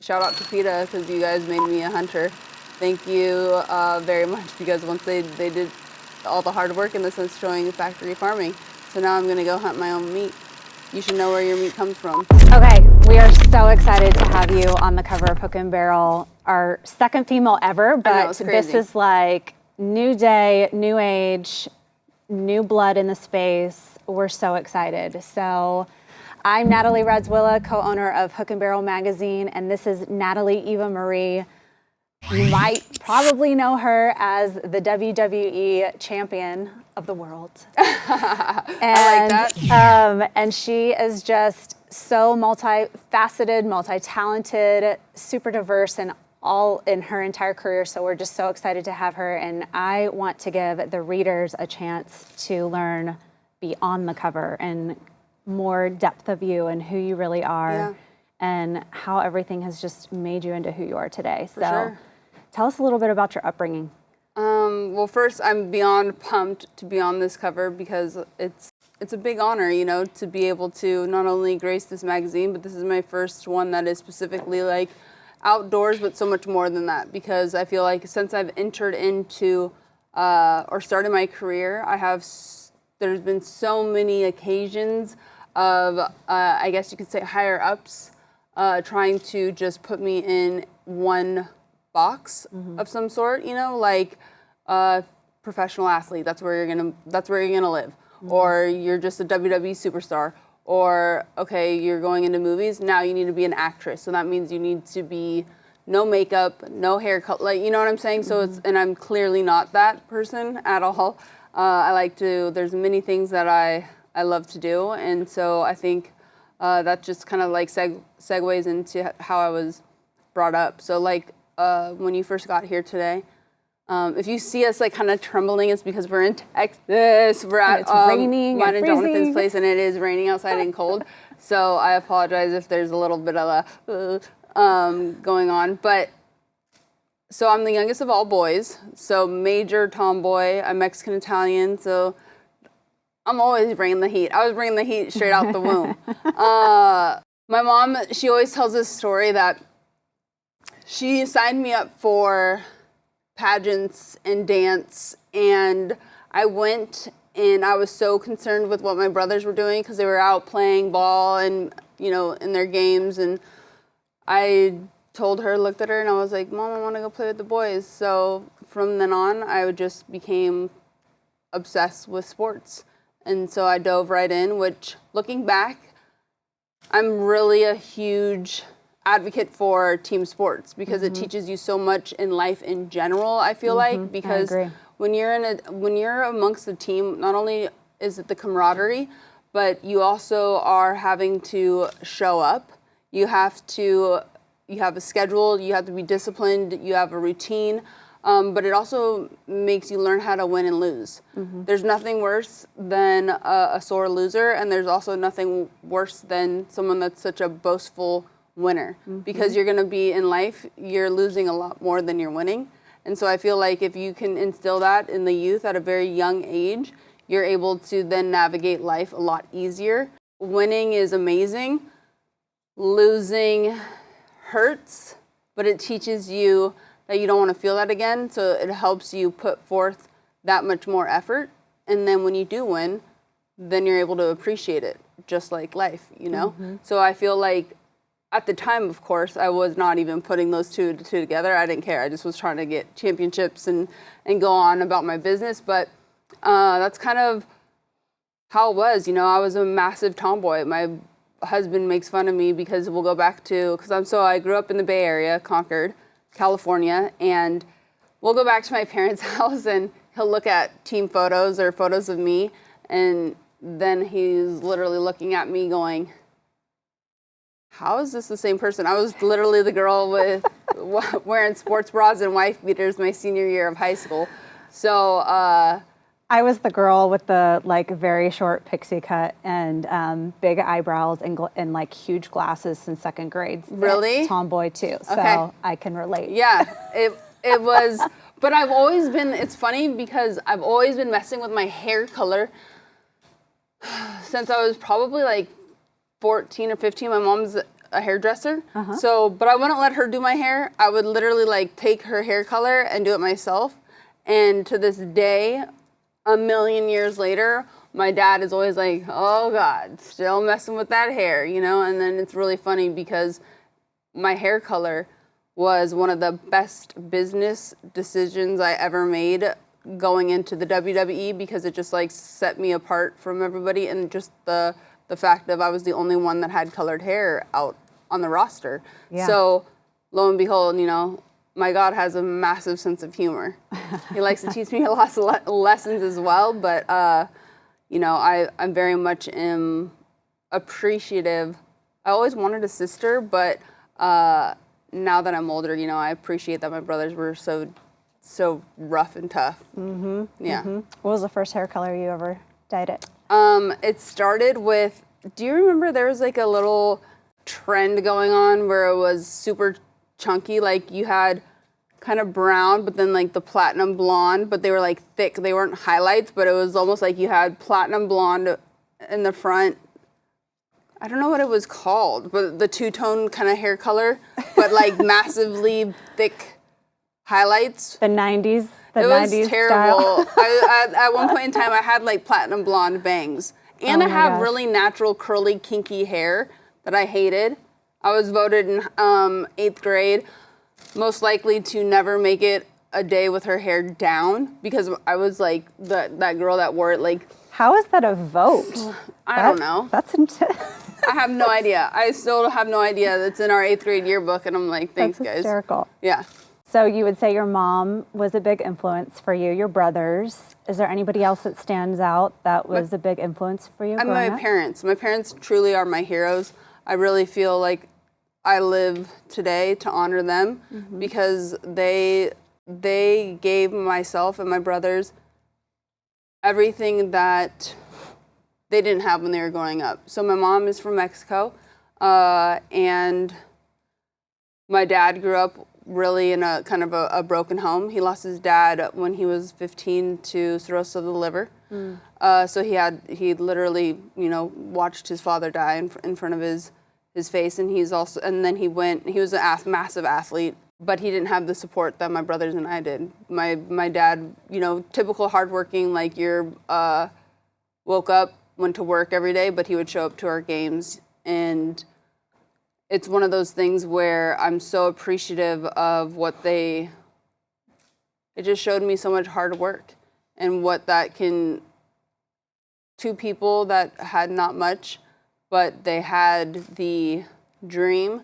Shout out to PETA because you guys made me a hunter. Thank you very much, because once they did all the hard work in the sense showing factory farming. So now I'm gonna go hunt my own meat. You should know where your meat comes from. Okay, we are so excited to have you on the cover of Hook and Barrel, our second female ever, but this is like new day, new age, new blood in the space. We're so excited. So I'm Natalie Radzwilla, co-owner of Hook and Barrel magazine, and this is Natalie Eva Marie. You might probably know her as the WWE champion of the world. I like that. And she is just so multifaceted, multi-talented, super diverse in her entire career. So we're just so excited to have her. And I want to give the readers a chance to learn beyond the cover and more depth of you and who you really are, and how everything has just made you into who you are today. For sure. Tell us a little bit about your upbringing. Well, first, I'm beyond pumped to be on this cover because it's a big honor, you know, to be able to not only grace this magazine, but this is my first one that is specifically like outdoors, but so much more than that, because I feel like since I've entered into or started my career, there's been so many occasions of, I guess you could say, higher ups trying to just put me in one box of some sort, you know, like professional athlete. That's where you're gonna live, or you're just a WWE superstar, or okay, you're going into movies. Now you need to be an actress, so that means you need to be no makeup, no haircut, like, you know what I'm saying. So and I'm clearly not that person at all. There's many things that I love to do, and so I think that just kind of like segues into how I was brought up. So like when you first got here today, if you see us like kind of trembling, it's because we're in Texas. We're at raining mine and and Jonathan's place, and it is raining outside and cold. So I apologize if there's a little bit of going on. But so I'm the youngest of all boys. So major tomboy. I'm Mexican Italian. So I'm always bringing the heat. I was bringing the heat straight out the womb. My mom, she always tells this story that she signed me up for pageants and dance, and I went, and I was so concerned with what my brothers were doing because they were out playing ball and, you know, in their games, and I looked at her, and I was like, Mom, I want to go play with the boys. So from then on, I just became obsessed with sports, and so I dove right in, which, looking back, I'm really a huge advocate for team sports because it teaches you so much in life in general, I feel like, because when you're amongst the team, not only is it the camaraderie, but you also are having to show up. You have a schedule, you have to be disciplined, you have a routine, but it also makes you learn how to win and lose. There's nothing worse than a sore loser, and there's also nothing worse than someone that's such a boastful winner, because you're going to be in life, you're losing a lot more than you're winning. And so I feel like if you can instill that in the youth at a very young age, you're able to then navigate life a lot easier. Winning is amazing. Losing hurts, but it teaches you that you don't want to feel that again. So it helps you put forth that much more effort. And then when you do win, then you're able to appreciate it, just like life, you know? So I feel like at the time, of course, I was not even putting those two together. I didn't care. I just was trying to get championships and go on about my business. But that's kind of how it was. You know, I was a massive tomboy. My husband makes fun of me because we'll go back to, I grew up in the Bay Area, Concord, California, and we'll go back to my parents' house and he'll look at team photos or photos of me, and then he's literally looking at me going, how is this the same person? I was literally the girl with wearing sports bras and wife beaters my senior year of high school. So I was the girl with the like very short pixie cut and big eyebrows and like huge glasses in second grade. Really? Tomboy too. So I can relate. Yeah, it was. But I've always been. It's funny because I've always been messing with my hair color since I was probably like 14 or 15. My mom's a hairdresser. So, but I wouldn't let her do my hair. I would literally like take her hair color and do it myself. And to this day, a million years later, my dad is always like, oh God, still messing with that hair, you know? And then it's really funny because my hair color was one of the best business decisions I ever made going into the WWE, because it just like set me apart from everybody, and just the fact that I was the only one that had colored hair out on the roster. Yeah. So lo and behold, you know, my God has a massive sense of humor. He likes to teach me lots of lessons as well, but you know, I very much am appreciative. I always wanted a sister, but now that I'm older, you know, I appreciate that my brothers were so rough and tough. Yeah. What was the first hair color you ever dyed it? It started with, do you remember there was like a little trend going on where it was super chunky, like you had kind of brown, but then like the platinum blonde, but they were like thick. They weren't highlights, but it was almost like you had platinum blonde in the front. I don't know what it was called, but the two-tone kind of hair color, but like massively thick highlights. The 90s. It was terrible. At one point in time, I had like platinum blonde bangs. And I have really natural, curly, kinky hair that I hated. I was voted in 8th grade most likely to never make it a day with her hair down, because I was like that girl that wore it like... How is that a vote? I don't know. That's intense. I have no idea. I still have no idea. It's in our 8th grade yearbook, and I'm like, thanks, That's guys. Hysterical. Yeah. So you would say your mom was a big influence for you, your brothers. Is there anybody else that stands out that was a big influence for you? My parents. My parents truly are my heroes. I really feel like I live today to honor them, because they gave myself and my brothers everything that they didn't have when they were growing up. So my mom is from Mexico, and my dad grew up really in a kind of a broken home. He lost his dad when he was 15 to cirrhosis of the liver. So he literally, you know, watched his father die in front of his face, and he was a massive athlete, but he didn't have the support that my brothers and I did. My dad, you know, typical hardworking, like woke up, went to work every day, but he would show up to our games. And it's one of those things where I'm so appreciative of it just showed me so much hard work, and what that can, two people that had not much, but they had the dream,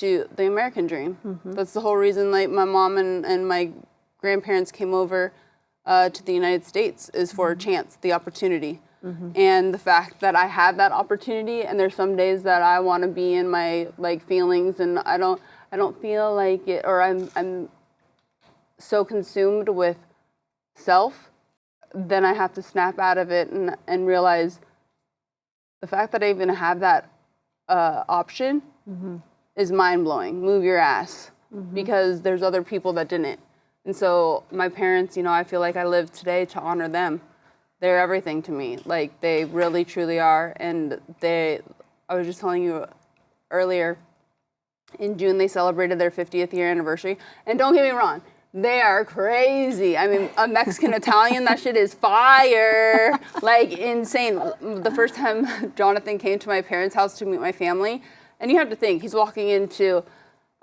the American dream. That's the whole reason, like, my mom and my grandparents came over to the United States, is for a chance, the opportunity. And the fact that I had that opportunity, and there's some days that I want to be in my like feelings, and I don't feel like it, or I'm so consumed with self, then I have to snap out of it and realize the fact that I even have that option is mind-blowing. Move your ass, because there's other people that didn't. And so my parents, you know, I feel like I live today to honor them. They're everything to me. Like, they really, truly are. And I was just telling you earlier, in June, they celebrated their 50th year anniversary. And don't get me wrong, they are crazy. I mean, a Mexican Italian, that shit is fire. Like, insane. The first time Jonathan came to my parents' house to meet my family, and you have to think, he's walking into,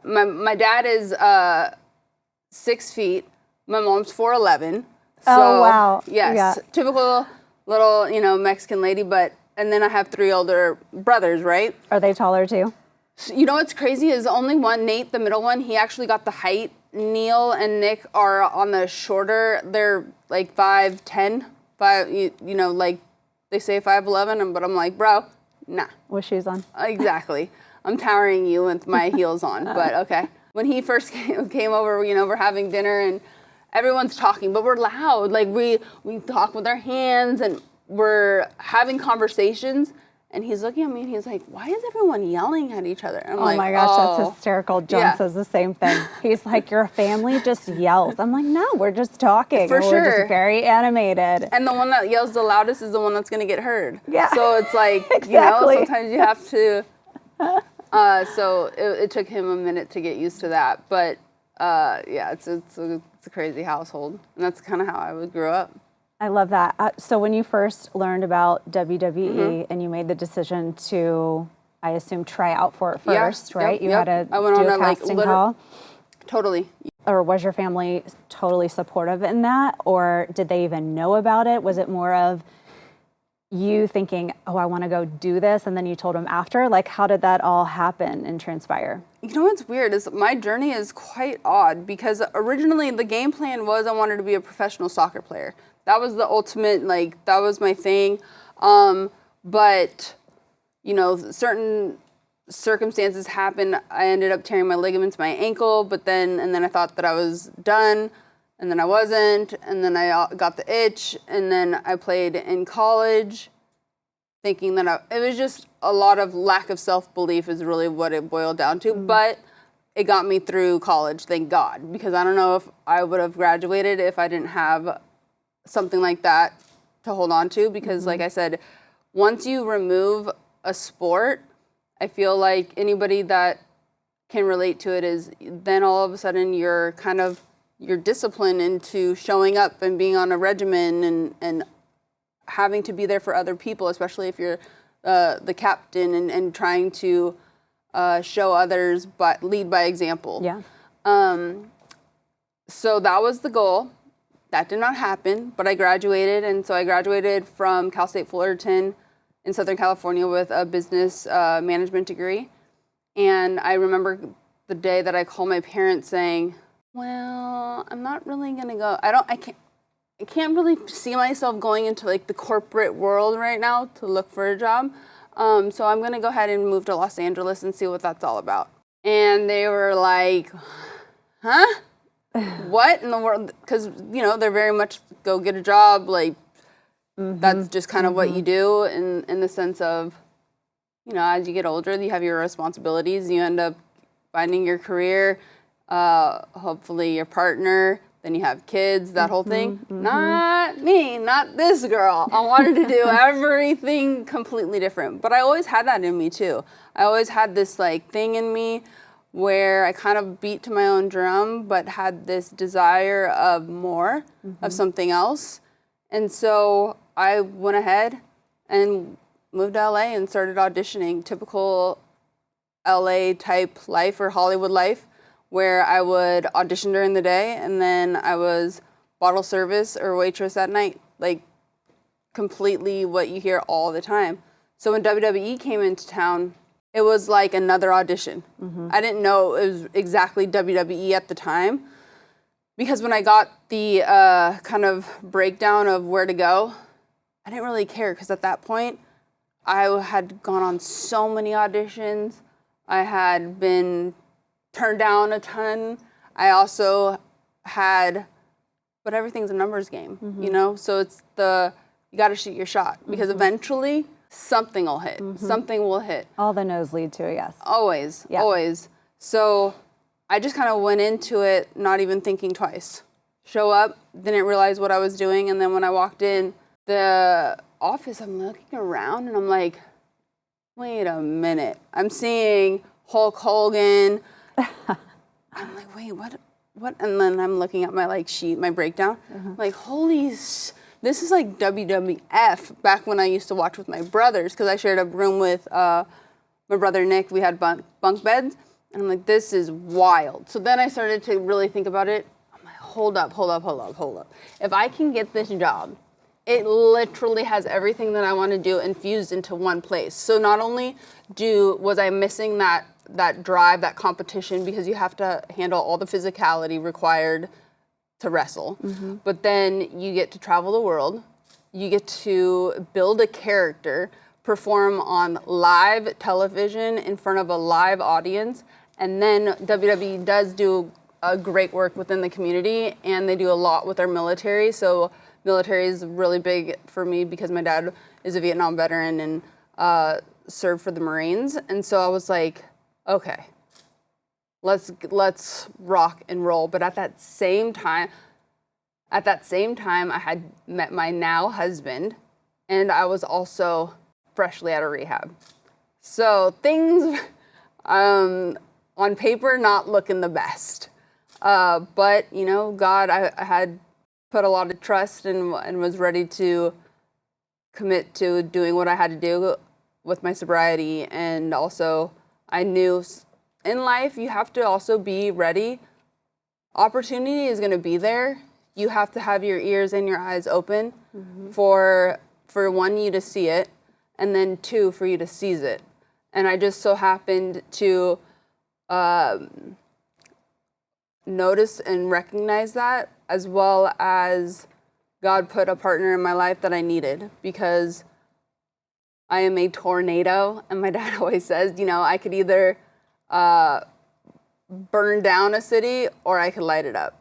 my dad is 6 feet, my mom's 4'11". So, oh, wow. Yes, yeah. Typical little, you know, Mexican lady, and then I have 3 older brothers, right? Are they taller too? So, you know what's crazy is only one, Nate, the middle one, he actually got the height. Neil and Nick are on the shorter, they're like 5'10", you know, like they say 5'11", but I'm like, bro, nah. With shoes on. Exactly. I'm towering you with my heels on, but okay. When he first came over, you know, we're having dinner and everyone's talking, but we're loud. Like, we talk with our hands, and we're having conversations. And he's looking at me, and he's like, why is everyone yelling at each other? And I'm like, my gosh, that's hysterical. John says the same thing. He's like, your family just yells. I'm like, no, we're just talking. For sure. We're just very animated. And the one that yells the loudest is the one that's going to get heard. Yeah. So it's like, exactly. you know, sometimes you have to So it took him a minute to get used to that. But yeah, it's a crazy household. And that's kind of how I grew up. I love that. So when you first learned about WWE and you made the decision to, I assume, try out for it first, right? You had to I went do on a casting call? Totally. Or was your family totally supportive in that? Or did they even know about it? Was it more of you thinking, oh, I want to go do this, and then you told them after? Like, how did that all happen and transpire? You know what's weird is my journey is quite odd because originally the game plan was I wanted to be a professional soccer player. That was the ultimate, like, that was my thing. But, you know, certain circumstances happened. I ended up tearing my ligaments, my ankle, and then I thought that I was done, and then I wasn't, and then I got the itch, and then I played in college, thinking that it was just a lot of lack of self-belief is really what it boiled down to, but it got me through college, thank God, because I don't know if I would have graduated if I didn't have something like that to hold on to, because like I said, once you remove a sport, I feel like anybody that can relate to it is then all of a sudden you're disciplined into showing up and being on a regimen and having to be there for other people, especially if you're the captain and trying to show others, but lead by example. Yeah. So that was the goal. That did not happen, but I graduated, and so I graduated from Cal State Fullerton in Southern California with a business management degree. And I remember the day that I called my parents saying, well, I'm not really gonna go. I can't really see myself going into like the corporate world right now to look for a job. So I'm gonna go ahead and move to Los Angeles and see what that's all about. And they were like, huh? What in the world? Because, you know, they're very much go get a job. Like, that's just kind of what you do in the sense of, you know, as you get older, you have your responsibilities. You end up finding your career, hopefully your partner, then you have kids, that whole thing. Not me, not this girl. I wanted to do everything completely different. But I always had that in me too. I always had this like thing in me where I kind of beat to my own drum, but had this desire of more, of something else. And so I went ahead and moved to LA and started auditioning, typical LA type life or Hollywood life, where I would audition during the day and then I was bottle service or waitress at night, like completely what you hear all the time. So when WWE came into town, it was like another audition. I didn't know it was exactly WWE at the time, because when I got the kind of breakdown of where to go, I didn't really care, because at that point, I had gone on so many auditions. I had been turned down a ton. I also had, but everything's a numbers game, you know? So it's you gotta shoot your shot, because eventually something will hit. Something will hit. All the no's lead to a yes. Always, always. So I just kind of went into it not even thinking twice. Show up, didn't realize what I was doing, and then when I walked in the office, I'm looking around and I'm like, wait a minute. I'm seeing Hulk Hogan. I'm like, wait, what? And then I'm looking at my like sheet, my breakdown. Like, this is like WWF back when I used to watch with my brothers, because I shared a room with my brother Nick. We had bunk beds, and I'm like, this is wild. So then I started to really think about it. I'm like, hold up. If I can get this job, it literally has everything that I want to do infused into one place. So not only was I missing that drive, that competition, because you have to handle all the physicality required to wrestle, but then you get to travel the world, you get to build a character, perform on live television in front of a live audience, and then WWE does do a great work within the community, and they do a lot with our military. So military is really big for me because my dad is a Vietnam veteran and served for the Marines, and so I was like, okay, let's rock and roll. But at that same time, I had met my now husband, and I was also freshly out of rehab. So things On paper, not looking the best. But, you know, God, I had put a lot of trust and was ready to commit to doing what I had to do with my sobriety. And also, I knew in life, you have to also be ready. Opportunity is going to be there. You have to have your ears and your eyes open for one, you to see it, and then two, for you to seize it. And I just so happened to notice and recognize that, as well as God put a partner in my life that I needed, because I am a tornado, and my dad always says, you know, I could either burn down a city or I could light it up.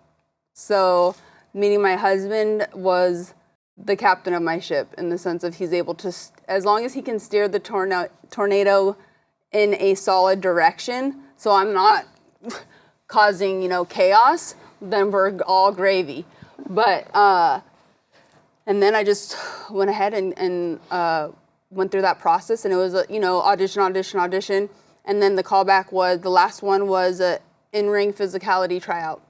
So meeting my husband was the captain of my ship, in the sense of he's able to, as long as he can steer the tornado in a solid direction, so I'm not causing, you know, chaos, then we're all gravy. But and then I just went ahead and went through that process, and it was you know, audition, and then the callback was, the last one was a in-ring physicality tryout.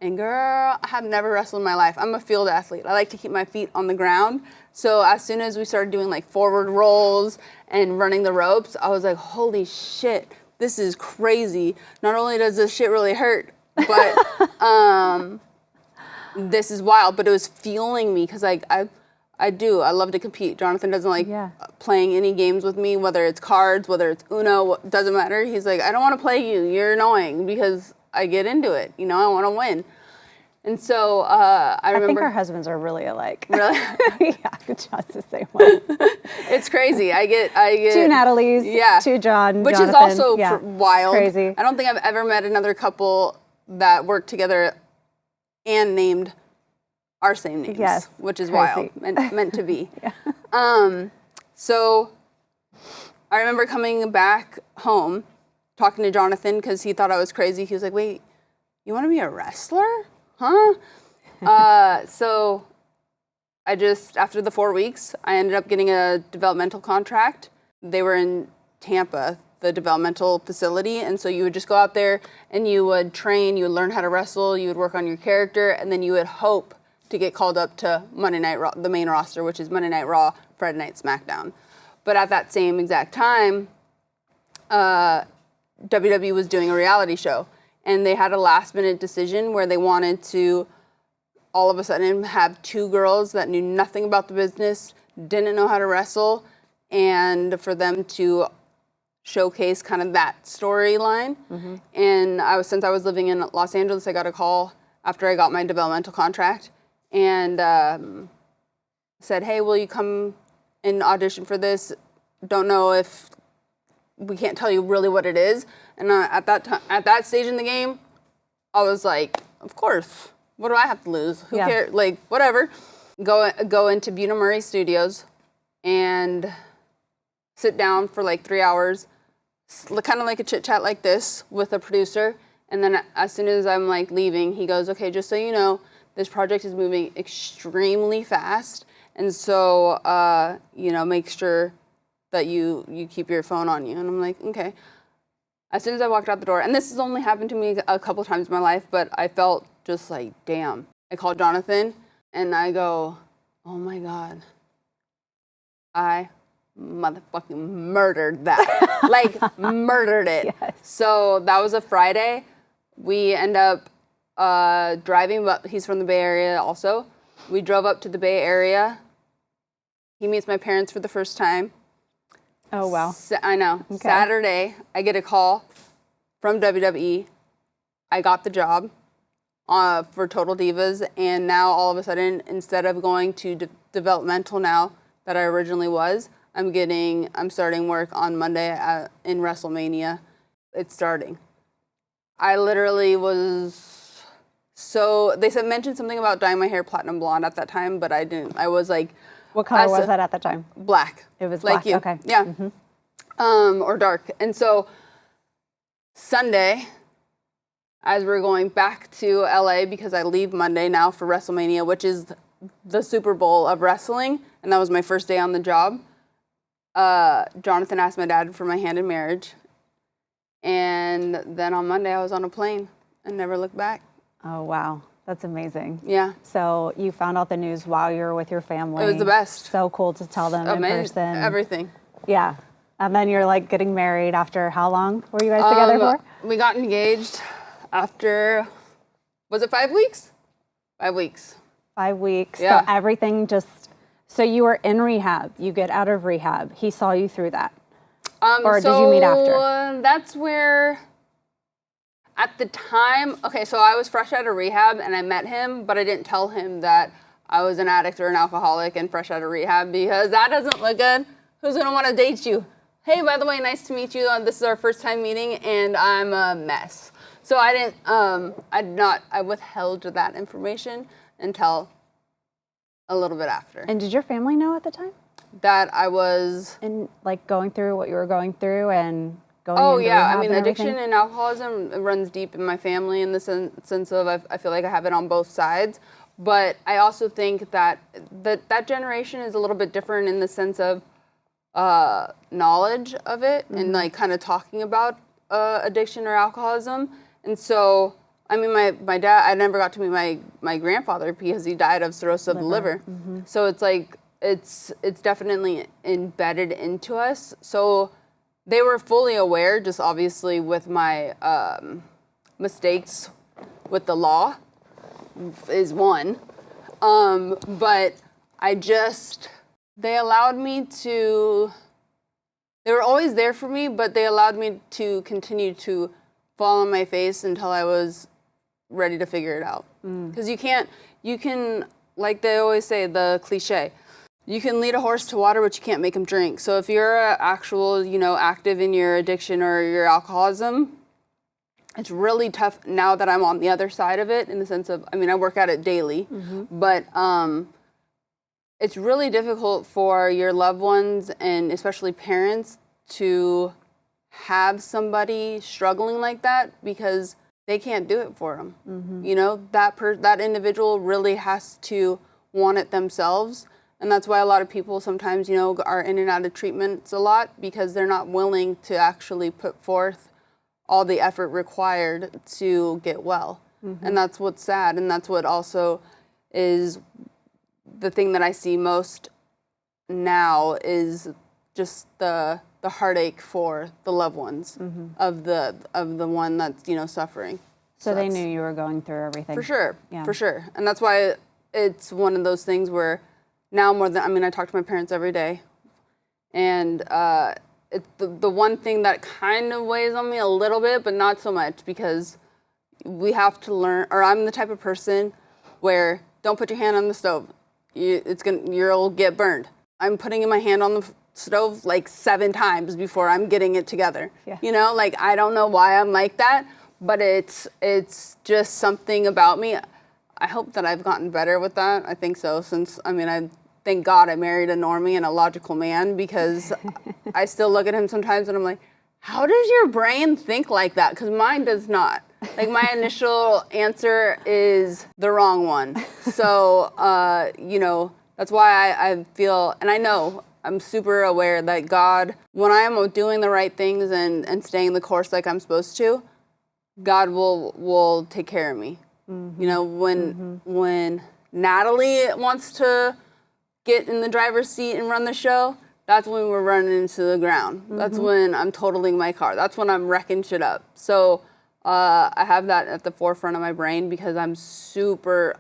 And girl, I have never wrestled in my life. I'm a field athlete. I like to keep my feet on the ground. So as soon as we started doing like forward rolls and running the ropes, I was like, holy shit, this is crazy. Not only does this shit really hurt, but this is wild. But it was fueling me, because I love to compete. Jonathan doesn't like playing any games with me, whether it's cards, whether it's Uno, doesn't matter. He's like, I don't want to play you. You're annoying, because I get into it. You know, I want to win. And so I remember. I think our husbands are really alike. Really? Yeah, just the same way. It's crazy. I get two Natalies. Yeah. Two John. Which Jonathan. is also wild. Crazy. I don't think I've ever met another couple that worked together and named our same names. Yes. Which is crazy. wild. Meant to be. Yeah. So I remember coming back home, talking to Jonathan, because he thought I was crazy. He was like, wait, you want to be a wrestler? Huh? So I just, after the 4 weeks, I ended up getting a developmental contract. They were in Tampa, the developmental facility. And so you would just go out there and you would train, you would learn how to wrestle, you would work on your character, and then you would hope to get called up to Monday Night Raw, the main roster, which is Monday Night Raw, Friday Night SmackDown. But at that same exact time, WWE was doing a reality show, and they had a last minute decision where they wanted to all of a sudden have two girls that knew nothing about the business, didn't know how to wrestle, and for them to showcase kind of that storyline. And since I was living in Los Angeles, I got a call after I got my developmental contract, and said, hey, will you come and audition for this? Don't know if we can't tell you really what it is. And at that stage in the game, I was like, of course. What do I have to lose? Who cares? Like, whatever. Go into Buena Murray Studios and sit down for like 3 hours, kind of like a chit chat like this with a producer. And then as soon as I'm like leaving, he goes, okay, just so you know, this project is moving extremely fast. And so, make sure that you keep your phone on you. And I'm like, okay. As soon as I walked out the door, and this has only happened to me a couple times in my life, but I felt just like, damn. I called Jonathan, and I go, oh my God, I motherfucking murdered that. Like, murdered it. Yes. So that was a Friday. We end up driving, but he's from the Bay Area also. We drove up to the Bay Area. He meets my parents for the first time. Oh, wow. I know. Okay. Saturday, I get a call from WWE. I got the job for Total Divas, and now all of a sudden, instead of going to developmental now that I originally was, I'm starting work on Monday in WrestleMania. It's starting. I literally was they mentioned something about dyeing my hair platinum blonde at that time, but I didn't. I was like, what color was that at the time? Black. It was like black. You. Okay. Yeah. Mm-hmm. Or dark. And so Sunday, as we're going back to LA, because I leave Monday now for WrestleMania, which is the Super Bowl of wrestling, and that was my first day on the job. Jonathan asked my dad for my hand in marriage, And then on Monday, I was on a plane and never looked back. Oh, wow. That's amazing. Yeah. So you found out the news while you were with your family. It was the best. So cool to tell them in person. Everything. Yeah. And then you're like getting married after how long were you guys together for? We got engaged after, was it 5 weeks? 5 weeks. 5 weeks. Yeah. So everything so you were in rehab. You get out of rehab. He saw you through that. Or did you meet after? That's where, at the time, okay, so I was fresh out of rehab and I met him, but I didn't tell him that I was an addict or an alcoholic and fresh out of rehab because that doesn't look good. Who's gonna wanna date you? Hey, by the way, nice to meet you. This is our first time meeting and I'm a mess. So I didn't, I withheld that information until a little bit after. And did your family know at the time? That I was... And like going through what you were going through and going into yeah, rehab I mean, and addiction everything? and alcoholism runs deep in my family in the sense of I feel like I have it on both sides. But I also think that generation is a little bit different in the sense of knowledge of it and like kind of talking about addiction or alcoholism. And so, I mean, my dad, I never got to meet my grandfather because he died of cirrhosis of the liver. So it's like, it's definitely embedded into us. So they were fully aware, just obviously with my mistakes with the law is one. But they allowed me to, they were always there for me, but they allowed me to continue to fall on my face until I was ready to figure it out. Because you can, like they always say, the cliche, you can lead a horse to water, but you can't make him drink. So if you're actual, active in your addiction or your alcoholism, it's really tough now that I'm on the other side of it in the sense of, I mean, I work at it daily, but it's really difficult for your loved ones and especially parents to have somebody struggling like that because they can't do it for them. That individual really has to want it themselves. And that's why a lot of people sometimes, are in and out of treatments a lot because they're not willing to actually put forth all the effort required to get well. And that's what's sad. And that's what also is the thing that I see most now is just the heartache for the loved ones of the one that's, suffering. So they knew you were going through everything. For sure. Yeah. For sure. And that's why it's one of those things where now more than, I talk to my parents every day. And it's the one thing that kind of weighs on me a little bit, but not so much because we have to learn, or I'm the type of person where don't put your hand on the stove. You'll get burned. I'm putting my hand on the stove like 7 times before I'm getting it together. Yeah. I don't know why I'm like that, but it's just something about me. I hope that I've gotten better with that. I think so since, I thank God I married a normie and a logical man because I still look at him sometimes and I'm like, how does your brain think like that? Because mine does not. Like my initial answer is the wrong one. So, that's why I feel, and I know I'm super aware that God, when I am doing the right things and staying the course like I'm supposed to, God will take care of me. When Natalie wants to get in the driver's seat and run the show, that's when we're running into the ground. That's when I'm totaling my car. That's when I'm wrecking shit up. So I have that at the forefront of my brain because I'm super,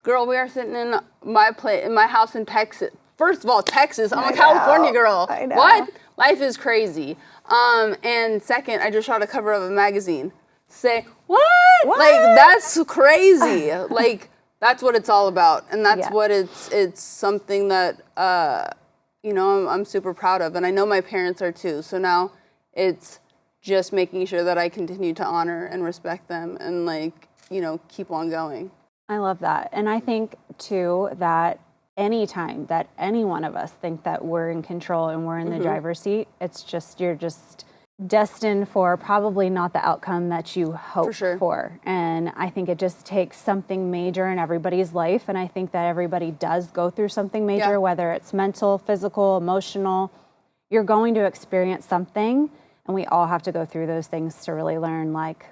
girl, we are sitting in my house in Texas. First of all, Texas, I'm a California girl. I know. What? Life is crazy. And second, I just shot a cover of a magazine. Say, what? Like, that's crazy. Like, that's what it's all about. And that's what it's something that, I'm super proud of. And I know my parents are too. So now it's just making sure that I continue to honor and respect them and keep on going. I love that. And I think too that anytime that any one of us think that we're in control and we're in the driver's seat, you're just destined for probably not the outcome that you hope for. And I think it just takes something major in everybody's life. And I think that everybody does go through something major, whether it's mental, physical, emotional. You're going to experience something. And And we all have to go through those things to really learn like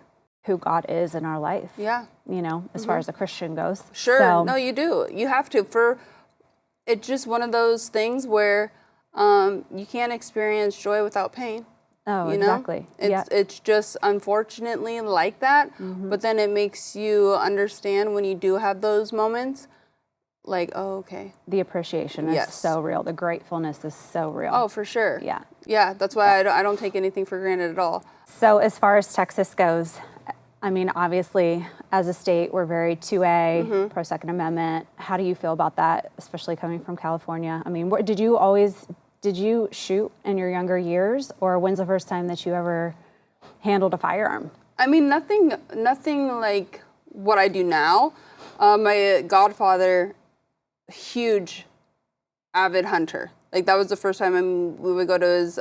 who God is in our life. Yeah. You know, as far as a Christian goes. Sure. So, No, you do. You have to. It's just one of those things where you can't experience joy without pain. oh, exactly. It's just unfortunately like that. But then it makes you understand when you do have those moments, like, oh, okay. The appreciation is so real. The gratefulness is so real. Oh, for sure. Yeah. Yeah, that's why I don't take anything for granted at all. So as far as Texas goes, I mean, obviously, as a state, we're very 2A, pro-Second Amendment. How do you feel about that, especially coming from California? I mean, did you shoot in your younger years, or when's the first time that you ever handled a firearm? I mean, nothing like what I do now. My godfather, huge, avid hunter. Like, that was the first time we would go to his...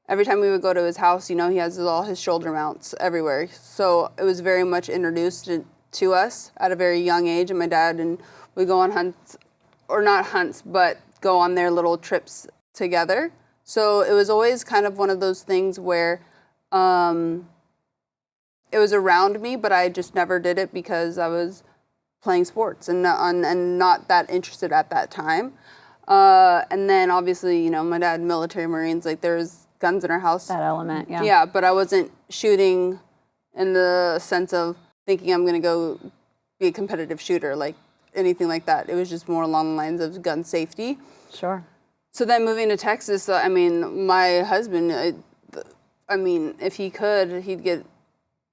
every time we would go to his house, you know, he has all his shoulder mounts everywhere. So it was very much introduced to us at a very young age. And my dad and we go on hunts, or not hunts, but go on their little trips together. So it was always kind of one of those things where it was around me, but I just never did it because I was playing sports and not that interested at that time. And then obviously, you know, my dad, military Marines, like there's guns in our house. That element, yeah. Yeah, but I wasn't shooting in the sense of thinking I'm going to go be a competitive shooter, like anything like that. It was just more along the lines of gun safety. Sure. So then moving to Texas, I mean, my husband, if he could, he'd get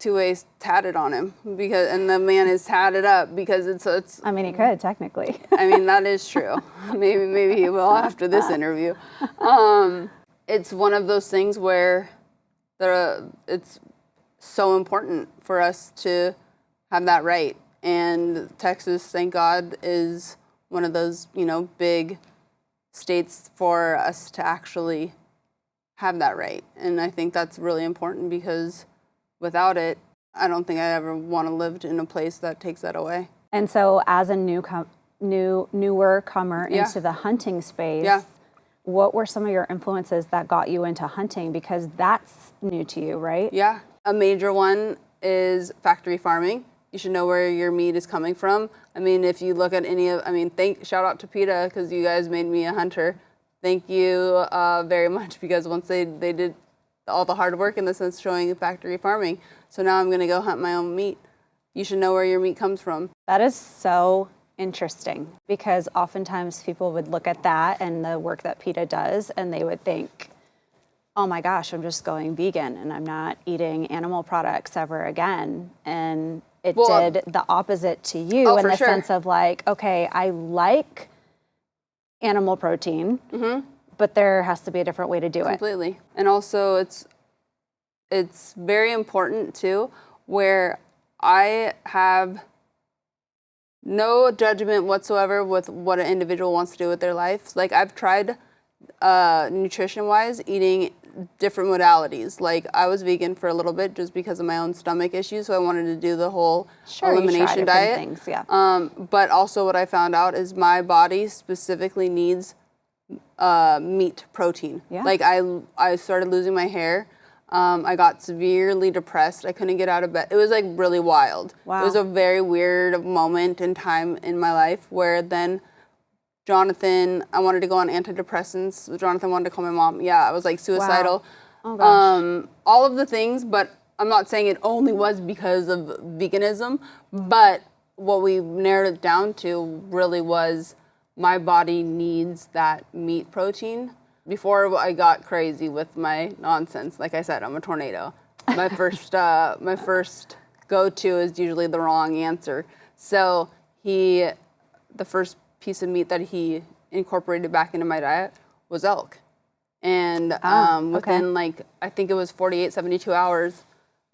2A's tatted on him and the man is tatted up because it's. I mean, he could technically. I mean, that is true. Maybe he will after this interview. It's one of those things where it's so important for us to have that right. And Texas, thank God, is one of those, you know, big states for us to actually have that right. And I think that's really important because without it, I don't think I ever want to live in a place that takes that away. And so as a newer comer into the hunting space, what were some of your influences that got you into hunting? Because that's new to you, right? Yeah. A major one is factory farming. You should know where your meat is coming from. I mean, if you look at shout out to PETA because you guys made me a hunter. Thank you very much because once they did all the hard work in the sense showing factory farming. So now I'm going to go hunt my own meat. You should know where your meat comes from. That is so interesting because oftentimes people would look at that and the work that PETA does and they would think, oh my gosh, I'm just going vegan and I'm not eating animal products ever again. And it did the opposite to you in the sense of like, okay, I like animal protein, but there has to be a different way to do it. Completely. And also it's very important too, where I have no judgment whatsoever with what an individual wants to do with their life. Like I've tried nutrition-wise eating different modalities. Like I was vegan for a little bit just because of my own stomach issues, so I wanted to do the whole elimination diet. Things, yeah. But also what I found out is my body specifically needs meat protein. Yeah. Like I started losing my hair. I got severely depressed. I couldn't get out of bed. It was like really wild. Wow. It was a very weird moment in time in my life where then Jonathan, I wanted to go on antidepressants. Jonathan wanted to call my mom. Yeah, I was like suicidal. Wow. Oh gosh. All of the things, but I'm not saying it only was because of veganism, but what we narrowed it down to really was my body needs that meat protein. Before I got crazy with my nonsense, like I said, I'm a tornado. My first go-to is usually the wrong answer. So the first piece of meat that he incorporated back into my diet was elk. And within I think it was 48, 72 hours,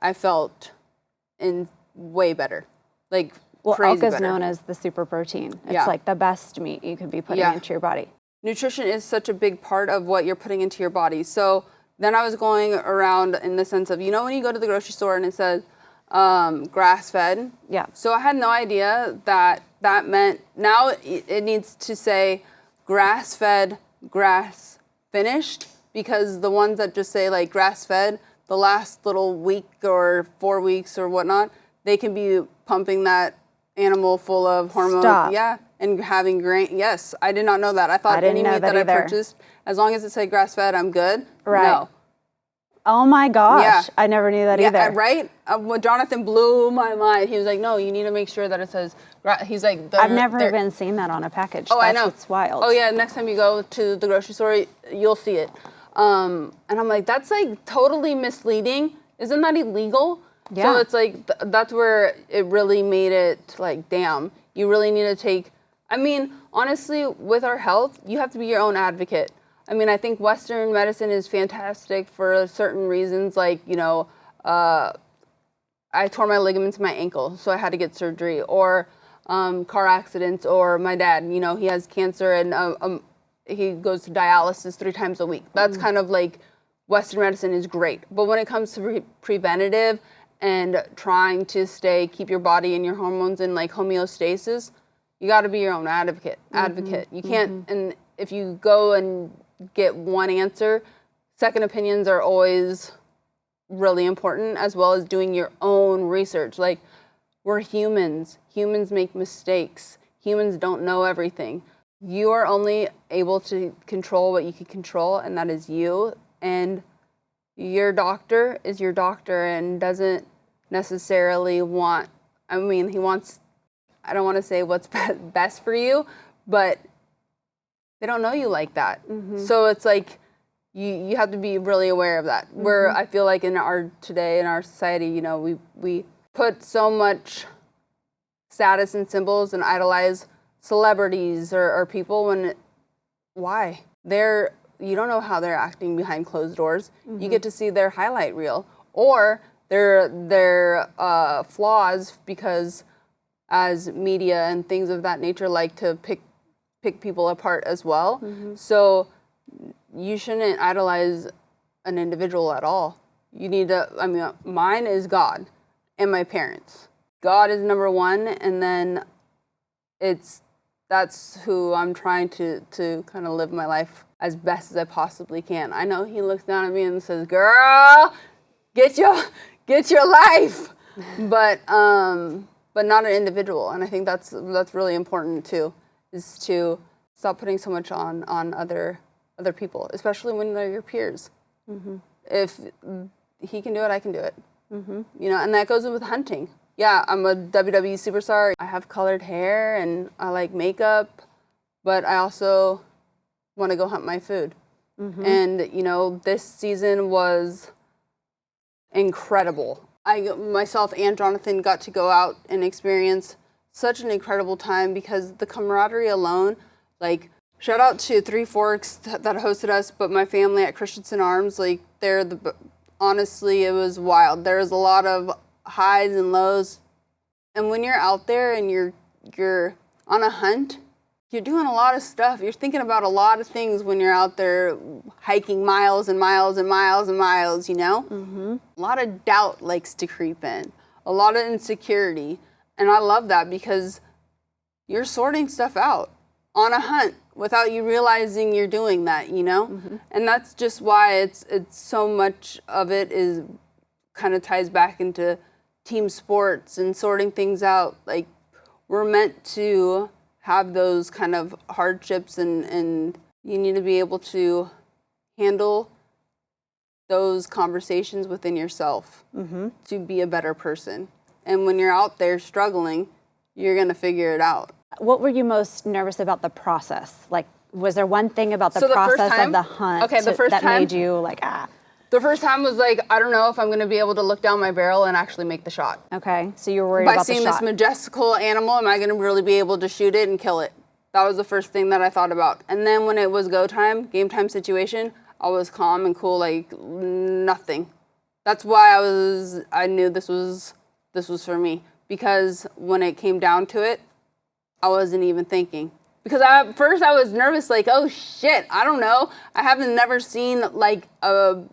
I felt way better. Like crazy elk is better. known as the super protein. It's like the best meat you could be putting into your body. Nutrition is such a big part of what you're putting into your body. So then I was going around in the sense of, you know, when you go to the grocery store and it says grass-fed? Yeah. So I had no idea that meant, now it needs to say grass-fed, grass-finished, because the ones that just say like grass-fed, the last little week or 4 weeks or whatnot, they can be pumping that animal full of hormones. Stop. Yeah, and having grain. Yes, I did not know that. I thought any meat that I purchased, as long as it said grass-fed, I'm good. Right. No. Oh my gosh, I never knew that either. Right? Jonathan blew my mind. He was like, no, you need to make sure that it says, he's like, I've never even seen that on a package. Oh, That's I know. What's wild. Oh yeah, next time you go to the grocery store, you'll see it. And I'm like, that's like totally misleading. Isn't that illegal? Yeah. So it's like, that's where it really made it like, damn, you really need to take, I mean, honestly, with our health, you have to be your own advocate. I mean, I think Western medicine is fantastic for certain reasons, like, you know, I tore my ligaments in my ankle, so I had to get surgery, or car accidents, or my dad, you know, he has cancer and he goes to dialysis 3 times a week. That's kind of like, Western medicine is great. But when it comes to preventative and trying to keep your body and your hormones in like homeostasis, you got to be your own advocate. You can't, and if you go and get one answer, second opinions are always really important, as well as doing your own research. Like, we're humans. Humans make mistakes. Humans don't know everything. You are only able to control what you can control, and that is you. And your doctor is your doctor and doesn't necessarily want, I mean, he wants, I don't want to say what's best for you, but they don't know you like that. So it's like, you have to be really aware of that. Where I feel like in our society, you know, we put so much status and symbols and idolize celebrities or people when, why? You don't know how they're acting behind closed doors. You get to see their highlight reel or their flaws, because as media and things of that nature like to pick people apart as well. So you shouldn't idolize an individual at all. You need to, I mean, mine is God and my parents. God is number one, and then that's who I'm trying to kind of live my life as best as I possibly can. I know he looks down at me and says, girl, get your life. But not an individual. And I think that's really important too, is to stop putting so much on other people, especially when they're your peers. If he can do it, I can do it. You know, and that goes with hunting. Yeah, I'm a WWE superstar. I have colored hair and I like makeup, but I also want to go hunt my food. And, you know, this season was incredible. Myself and Jonathan got to go out and experience such an incredible time, because the camaraderie alone, like, shout out to Three Forks that hosted us, but my family at Christensen Arms, like, honestly, it was wild. There was a lot of highs and lows. And when you're out there and you're on a hunt, you're doing a lot of stuff. You're thinking about a lot of things when you're out there hiking miles and miles and miles and miles, you know? A lot of doubt likes to creep in, a lot of insecurity. And I love that, because you're sorting stuff out on a hunt without you realizing you're doing that, you know? And that's just why it's so much of it is kind of ties back into team sports and sorting things out. Like, we're meant to have those kind of hardships, and you need to be able to handle those conversations within yourself to be a better person. And when you're out there struggling, you're going to figure it out. What were you most nervous about the process? Like, was there one thing about the process of the hunt that made you like, The first time was like, I don't know if I'm going to be able to look down my barrel and actually make the shot. Okay, so you were worried about the shot. By seeing this majestical animal, am I going to really be able to shoot it and kill it? That was the first thing that I thought about. And then when it was go time, game time situation, I was calm and cool, like nothing. That's why I knew this was for me. Because when it came down to it, I wasn't even thinking. Because at first I was nervous, like, oh shit, I don't know. I haven't never seen like a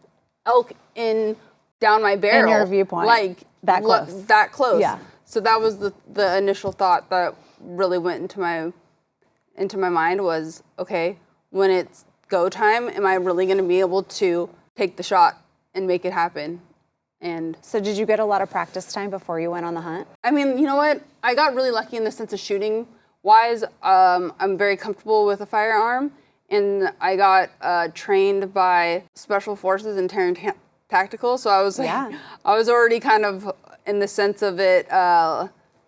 elk down my barrel. In your viewpoint. Like that close. That close. Yeah. So that was the initial thought that really went into my mind was, okay, when it's go time, am I really going to be able to take the shot and make it happen? And so did you get a lot of practice time before you went on the hunt? I mean, you know what? I got really lucky in the sense of shooting wise. I'm very comfortable with a firearm, and I got trained by Special Forces and Terran Tactical. So I was like, I was already kind of in the sense of it,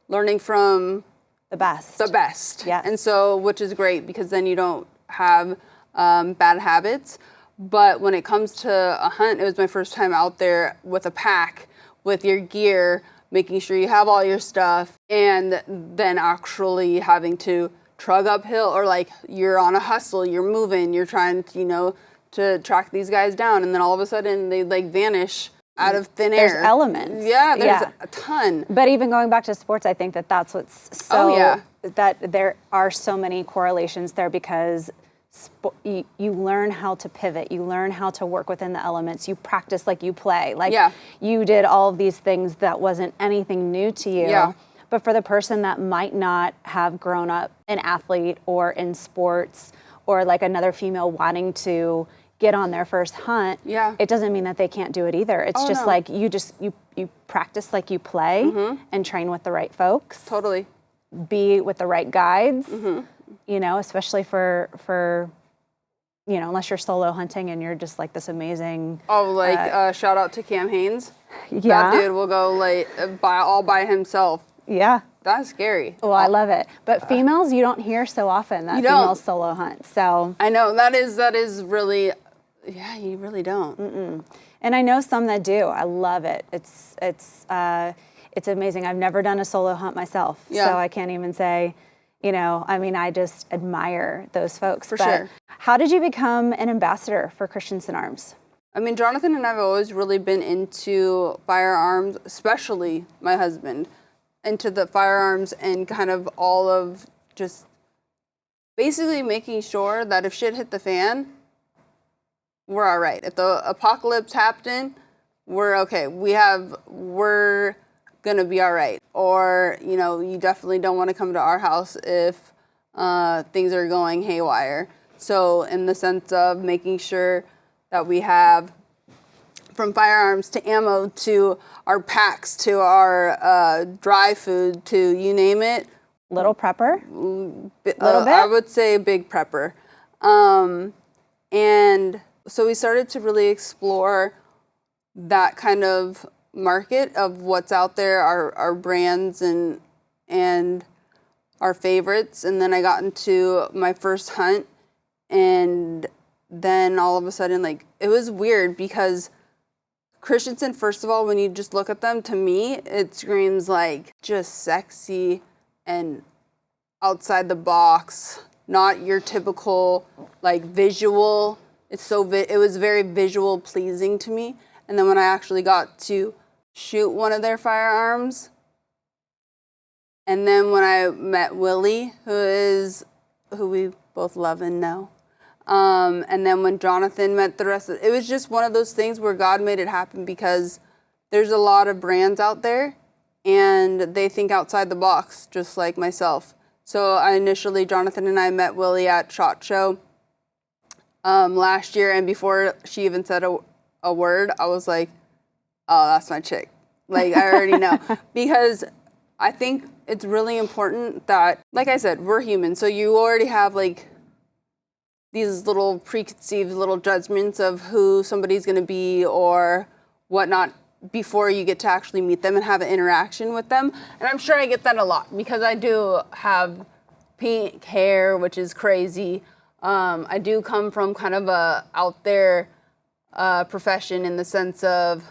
learning from the best. The best. Yeah. And so, which is great because then you don't have bad habits. But when it comes to a hunt, it was my first time out there with a pack, with your gear, making sure you have all your stuff, and then actually having to trug uphill, or like you're on a hustle, you're moving, you're trying to, you know, to track these guys down, and then all of a sudden they like vanish out of thin air. There's elements. Yeah, there's a ton. But even going back to sports, I think that that's what's so, that there are so many correlations there, because you learn how to pivot, you learn how to work within the elements, you practice like you play. Like you did all of these things that wasn't anything new to you. Yeah. But for the person that might not have grown up an athlete or in sports, or like another female wanting to get on their first hunt, it doesn't mean that they can't do it either. It's like you practice like you play and train with the right folks. Totally. Be with the right guides, you know, especially for, you know, unless you're solo hunting and you're just like this amazing. Oh, like shout out to Cam Haynes. That dude will go like all by himself. Yeah. That's scary. Well, I love it. But females, you don't hear so often that females solo hunt. So I know that is really, you really don't. And I know some that do. I love it. It's amazing. I've never done a solo hunt myself, so I can't even say, you know. I mean, I just admire those folks. For sure. How did you become an ambassador for Christensen Arms? I mean, Jonathan and I have always really been into firearms, especially my husband, into the firearms and kind of all of just basically making sure that if shit hit the fan, we're all right. If the apocalypse happened, we're okay. We're going to be all right. Or, you know, you definitely don't want to come to our house if things are going haywire. So in the sense of making sure that we have, from firearms to ammo to our packs to our dry food to you name it. Little prepper? Little bit? I would say big prepper. And so we started to really explore that kind of market of what's out there, our brands and our favorites. And then I got into my first hunt, and then all of a sudden, like, it was weird because Christensen, first of all, when you just look at them, to me, it screams like just sexy and outside the box, not your typical like visual. It was very visual pleasing to me. And then when I actually got to shoot one of their firearms, and then when I met Willie, who we both love and know, and then when Jonathan met the rest of it, was just one of those things where God made it happen, because there's a lot of brands out there and they think outside the box, just like myself. So Jonathan and I met Willie at SHOT Show last year, and before she even said a word, I was like, oh, that's my chick. Like, I already know. Because I think it's really important that, like I said, we're human. So you already have like these little preconceived little judgments of who somebody's going to be or whatnot before you get to actually meet them and have an interaction with them. And I'm sure I get that a lot because I do have pink hair, which is crazy. I do come from kind of a out there profession in the sense of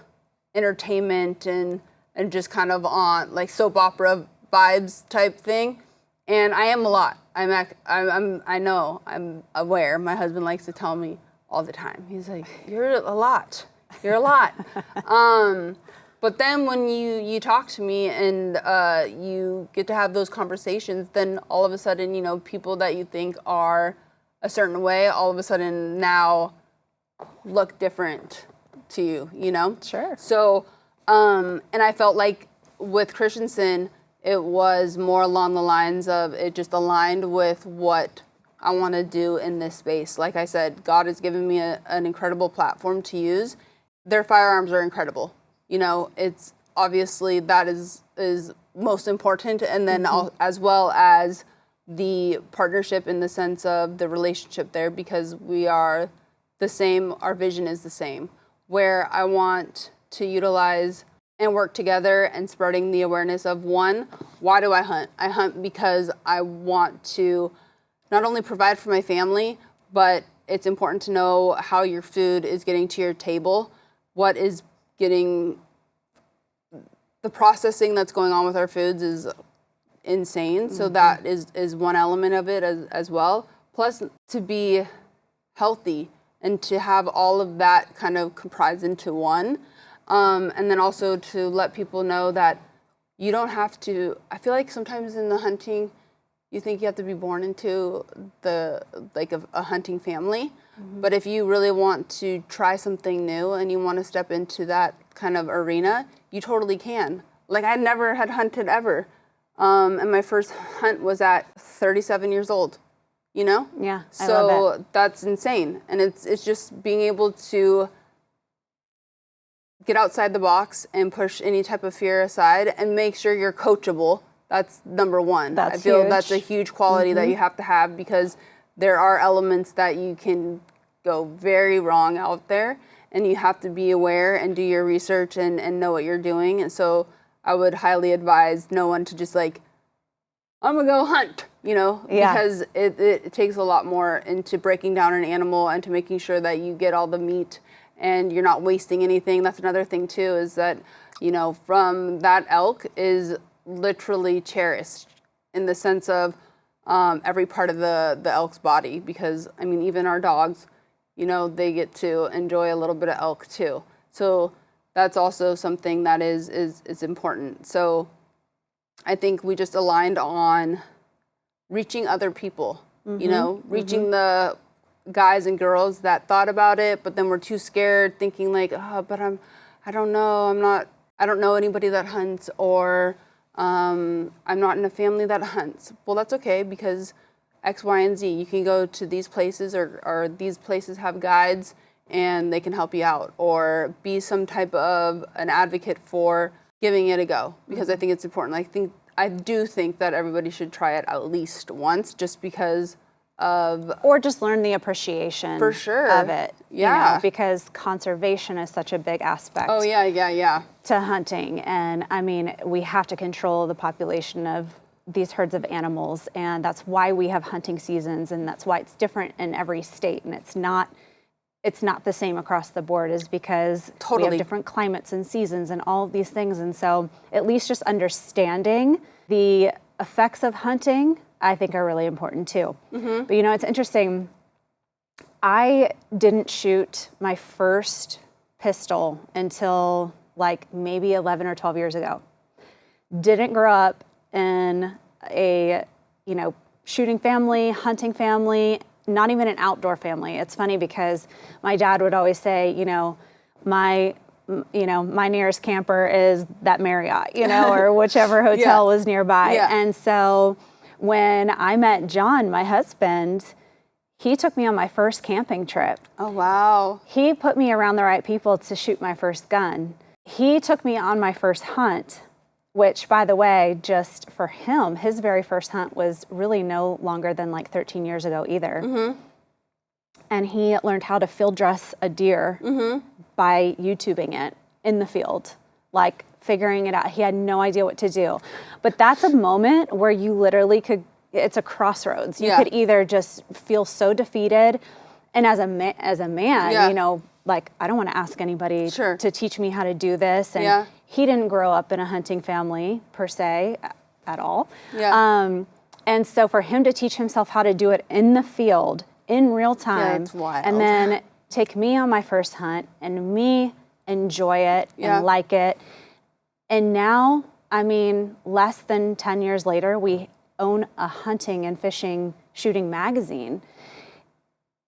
entertainment and just kind of on like soap opera vibes type thing. And I am a lot. I know, I'm aware. My husband likes to tell me all the time. He's like, you're a lot. You're a lot. But then when you talk to me and you get to have those conversations, then all of a sudden, you know, people that you think are a certain way, all of a sudden now look different to you, you know? Sure. So, and I felt like with Christensen, it was more along the lines of it just aligned with what I want to do in this space. Like I said, God has given me an incredible platform to use. Their firearms are incredible. You know, it's obviously that is most important, and then as well as the partnership in the sense of the relationship there, because we are the same, our vision is the same, where I want to utilize and work together and spreading the awareness of, one, why do I hunt? I hunt because I want to not only provide for my family, but it's important to know how your food is getting to your table, what is getting, the processing that's going on with our foods is insane. So that is one element of it as well. Plus, to be healthy and to have all of that kind of comprised into one. And then also to let people know that you don't have to, I feel like sometimes in the hunting, you think you have to be born into a hunting family. But if you really want to try something new and you want to step into that kind of arena, you totally can. Like, I never had hunted ever. And my first hunt was at 37 years old, you know? Yeah, I so love it. That's insane. And it's just being able to get outside the box and push any type of fear aside and make sure you're coachable. That's number one. That's I feel huge. that's a huge quality that you have to have, because there are elements that you can go very wrong out there, and you have to be aware and do your research and know what you're doing. And so I would highly advise no one to just like, I'm gonna go hunt, you know, because it takes a lot more into breaking down an animal and to making sure that you get all the meat and you're not wasting anything. That's another thing too, is that, you know, from that elk is literally cherished in the sense of every part of the elk's body, because I mean, even our dogs, you know, they get to enjoy a little bit of elk too. So that's also something that is important. So I think we just aligned on reaching other people, you know, reaching the guys and girls that thought about it, but then were too scared, thinking like, oh, but I don't know anybody that hunts, or I'm not in a family that hunts. Well, that's okay, because X, Y, and Z. You can go to these places, or these places have guides and they can help you out, or be some type of an advocate for giving it a go, because I think it's important. I do think that everybody should try it at least once, just because of, or just learn the appreciation for sure of it. Yeah, you know, because conservation is such a big aspect. Oh yeah. To hunting, and I mean, we have to control the population of these herds of animals, and that's why we have hunting seasons, and that's why it's different in every state, and it's not the same across the board, is because we have different climates and seasons and all of these things. And so at least just understanding the effects of hunting, I think, are really important too. But you know, it's interesting. I didn't shoot my first pistol until like maybe 11 or 12 years ago. Didn't grow up in a, you know, shooting family, hunting family, not even an outdoor family. It's funny because my dad would always say, you know, my nearest camper is that Marriott, you know, or whichever hotel was nearby. And so when I met John, my husband, he took me on my first camping trip. Oh, wow. He put me around the right people to shoot my first gun. He took me on my first hunt, which, by the way, just for him, his very first hunt was really no longer than like 13 years ago either. And he learned how to field dress a deer by YouTubing it in the field, like figuring it out. He had no idea what to do. But that's a moment where you literally could, it's a crossroads. You could either just feel so defeated, and as a man, you know, like, I don't want to ask anybody to teach me how to do this. And he didn't grow up in a hunting family per se at all. And so for him to teach himself how to do it in the field in real time, and then take me on my first hunt and me enjoy it and like it. And now, I mean, less than 10 years later, we own a hunting and fishing shooting magazine.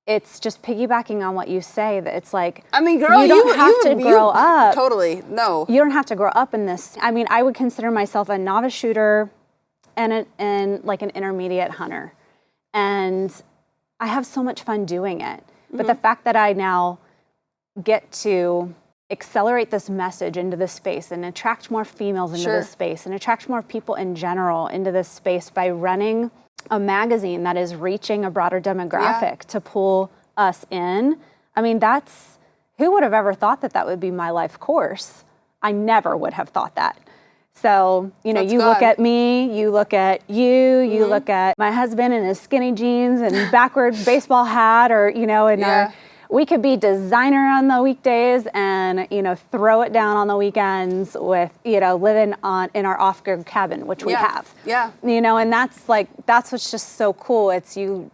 It's just piggybacking on what you say, that it's like, I mean, girl, you don't have to grow up. Totally, no. You don't have to grow up in this. I mean, I would consider myself a novice shooter and like an intermediate hunter. And I have so much fun doing it. But the fact that I now get to accelerate this message into this space and attract more females into this space and attract more people in general into this space by running a magazine that is reaching a broader demographic to pull us in. I mean, who would have ever thought that would be my life course? I never would have thought that. So, you know, you look at me, you look at you look at my husband in his skinny jeans and backwards baseball hat, or, you know, we could be designer on the weekdays and, you know, throw it down on the weekends with, you know, living in our off-grid cabin, which we have. Yeah. You know, and that's what's just so cool. It's I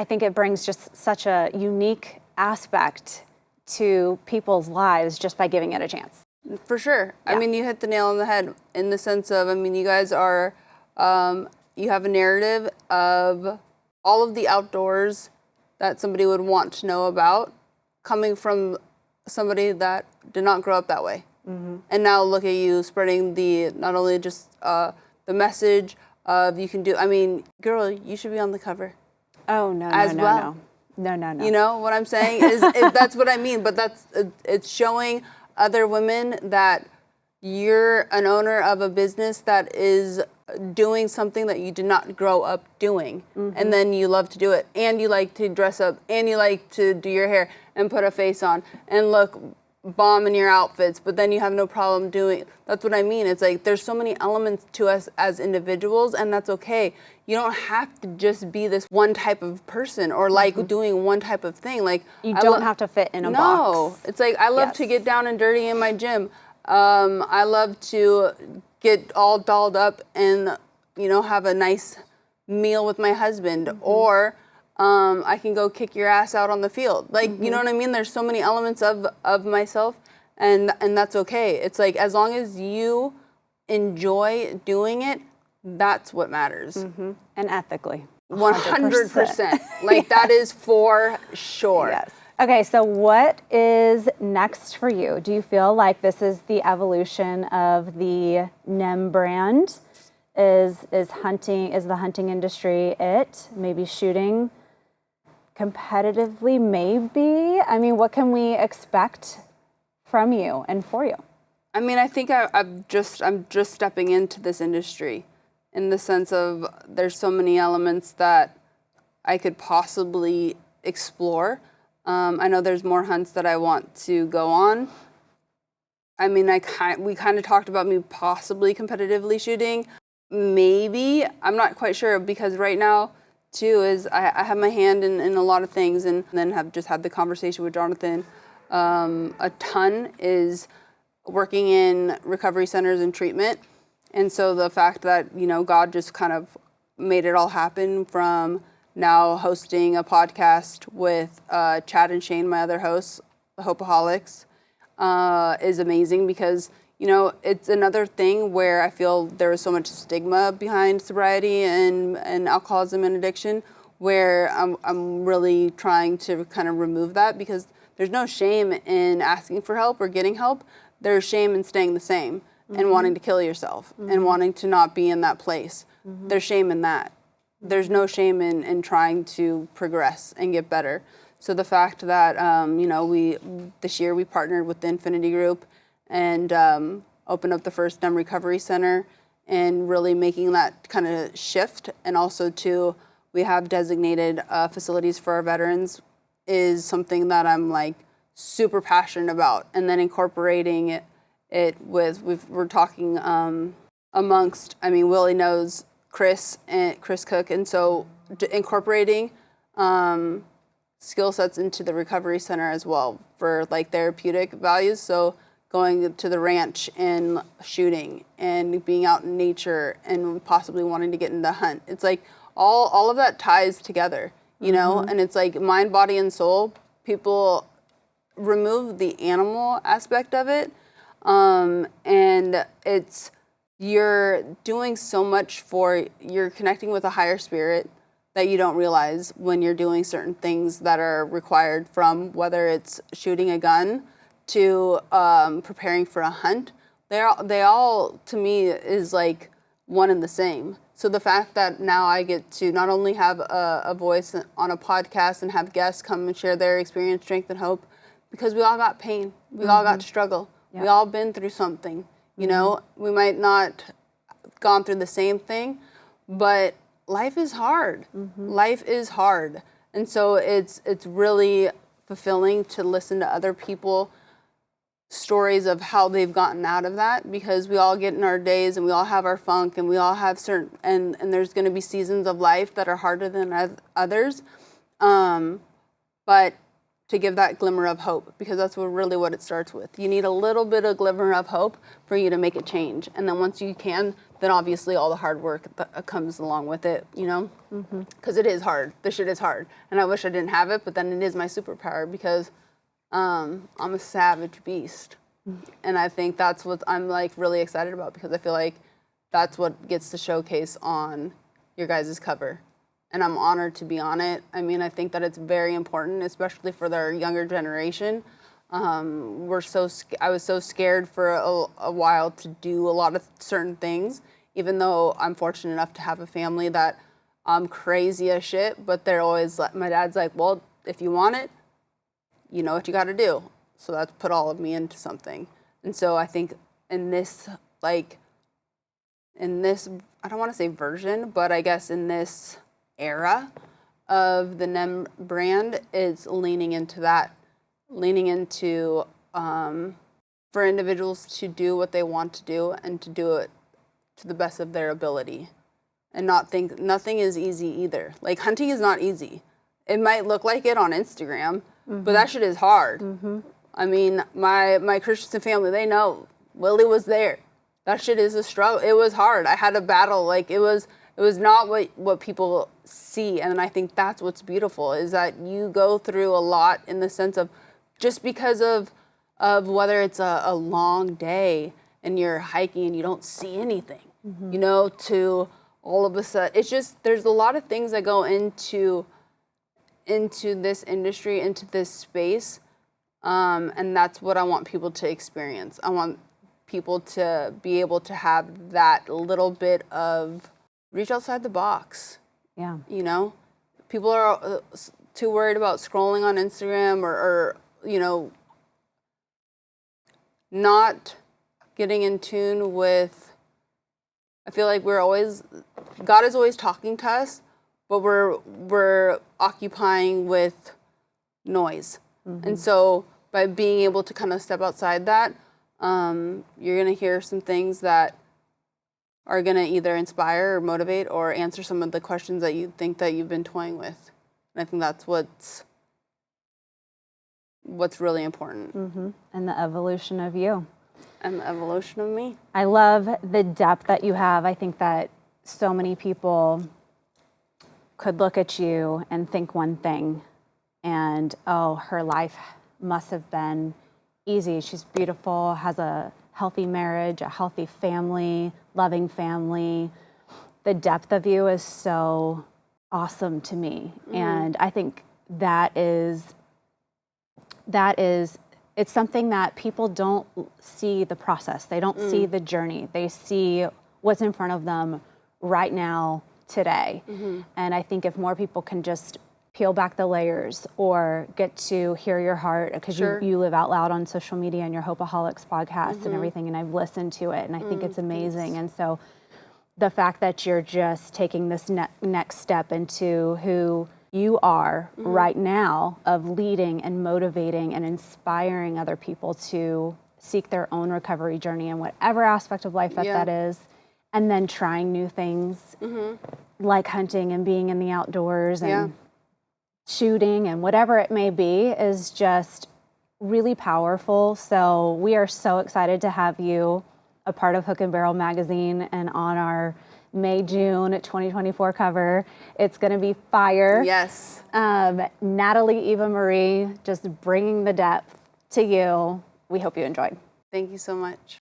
think it brings just such a unique aspect to people's lives just by giving it a chance. For sure. Yeah. I mean, you hit the nail on the head in the sense of, I mean, you guys are, you have a narrative of all of the outdoors that somebody would want to know about coming from somebody that did not grow up that way. And now look at you spreading not only just the message of you can do, I mean, girl, you should be on the cover. Oh, no. No. You know what I'm saying? is that's what I mean, but it's showing other women that you're an owner of a business that is doing something that you did not grow up doing. And then you love to do it, and you like to dress up, and you like to do your hair and put a face on and look bomb in your outfits, but then you have no problem doing it. That's what I mean. It's like there's so many elements to us as individuals, and that's okay. You don't have to just be this one type of person or like doing one type of thing. Like you don't have to fit in a box. No, it's like I love to get down and dirty in my gym. I love to get all dolled up and, you know, have a nice meal with my husband, or I can go kick your ass out on the field. Like, you know what I mean? There's so many elements of myself, and that's okay. It's like, as long as you enjoy doing it, that's what matters. And ethically. 100%. Like, that is for sure. Yes. Okay, so what is next for you? Do you feel like this is the evolution of the NEM brand? Is the hunting industry it? Maybe shooting competitively, maybe? I mean, what can we expect from you and for you? I mean, I think I'm just stepping into this industry in the sense of there's so many elements that I could possibly explore. I know there's more hunts that I want to go on. I mean, we kind of talked about me possibly competitively shooting. Maybe, I'm not quite sure, because right now, too, is I have my hand in a lot of things, and then have just had the conversation with Jonathan. A ton is working in recovery centers and treatment. And so the fact that, you know, God just kind of made it all happen, from now hosting a podcast with Chad and Shane, my other hosts, the Hopeaholics, is amazing, because, you know, it's another thing where I feel there is so much stigma behind sobriety and alcoholism and addiction, where I'm really trying to kind of remove that, because there's no shame in asking for help or getting help. There's shame in staying the same and wanting to kill yourself and wanting to not be in that place. There's shame in that. There's no shame in trying to progress and get better. So the fact that, you know, this year we partnered with the Infinity Group and opened up the first NEM Recovery Center, and really making that kind of shift. And also, too, we have designated facilities for our veterans, is something that I'm like super passionate about. And then incorporating it with, we're talking amongst, I mean, Willie knows Chris Cook, and so incorporating skill sets into the recovery center as well for like therapeutic values. So going to the ranch and shooting and being out in nature and possibly wanting to get into hunt. It's like all of that ties together, you know, and it's like mind, body, and soul. People remove the animal aspect of it, and you're doing so much you're connecting with a higher spirit that you don't realize when you're doing certain things that are required, from whether it's shooting a gun to preparing for a hunt. They all to me is like one and the same. So the fact that now I get to not only have a voice on a podcast and have guests come and share their experience, strength, and hope, because we all got pain. We all got struggle. Yep. We all been through something. You know, we might not gone through the same thing, but life is hard. Life is hard. And so it's really fulfilling to listen to other people stories of how they've gotten out of that, because we all get in our days and we all have our funk and we all have certain, and there's going to be seasons of life that are harder than others. But to give that glimmer of hope, because that's what it starts with. You need a little bit of glimmer of hope for you to make a change. And then once you can, then obviously all the hard work that comes along with it, you know? Because it is hard. This shit is hard. And I wish I didn't have it, but then it is my superpower, because I'm a savage beast. And I think that's what I'm like really excited about, because I feel like that's what gets to showcase on your guys' cover. And I'm honored to be on it. I mean, I think that it's very important, especially for their younger generation. I was so scared for a while to do a lot of certain things, even though I'm fortunate enough to have a family that I'm crazy as shit, but they're always like, my dad's like, well, if you want it, you know what you got to do. So that's put all of me into something. And so I think in this, I don't want to say version, but I guess in this era of the NEM brand, is leaning into that, for individuals to do what they want to do and to do it to the best of their ability, and not think nothing is easy either. Like, hunting is not easy. It might look like it on Instagram, but that shit is hard. I mean, my Christian family, they know. Willie was there. That shit is a struggle. It was hard. I had a battle. Like, it was not what people see. And I think that's what's beautiful, is that you go through a lot, in the sense of, just because of whether it's a long day and you're hiking and you don't see anything, you know, to all of a sudden, it's just, there's a lot of things that go into this industry, into this space. And that's what I want people to experience. I want people to be able to have that little bit of reach outside the box. Yeah. You know, people are too worried about scrolling on Instagram or you know, not getting in tune with, I feel like God is always talking to us, but we're occupying with noise. And so by being able to kind of step outside that, you're going to hear some things that are going to either inspire or motivate or answer some of the questions that you think that you've been toying with. And I think that's what's really important. And the evolution of you. And the evolution of me. I love the depth that you have. I think that so many people could look at you and think one thing, and, oh, her life must have been easy. She's beautiful, has a healthy marriage, a healthy family, loving family. The depth of you is so awesome to me. And I think that is, it's something that people don't see the process. They don't see the journey. They see what's in front of them right now, today. And I think if more people can just peel back the layers or get to hear your heart, because you live out loud on social media and your Hopeaholics podcast and everything, and I've listened to it, and I think it's amazing. And so the fact that you're just taking this next step into who you are right now, of leading and motivating and inspiring other people to seek their own recovery journey in whatever aspect of life that is, and then trying new things like hunting and being in the outdoors and shooting and whatever it may be, is just really powerful. So we are so excited to have you a part of Hook and Barrel magazine and on our May-June 2024 cover. It's going to be fire. Yes. Natalie Eva Marie, just bringing the depth to you. We hope you enjoyed. Thank you so much.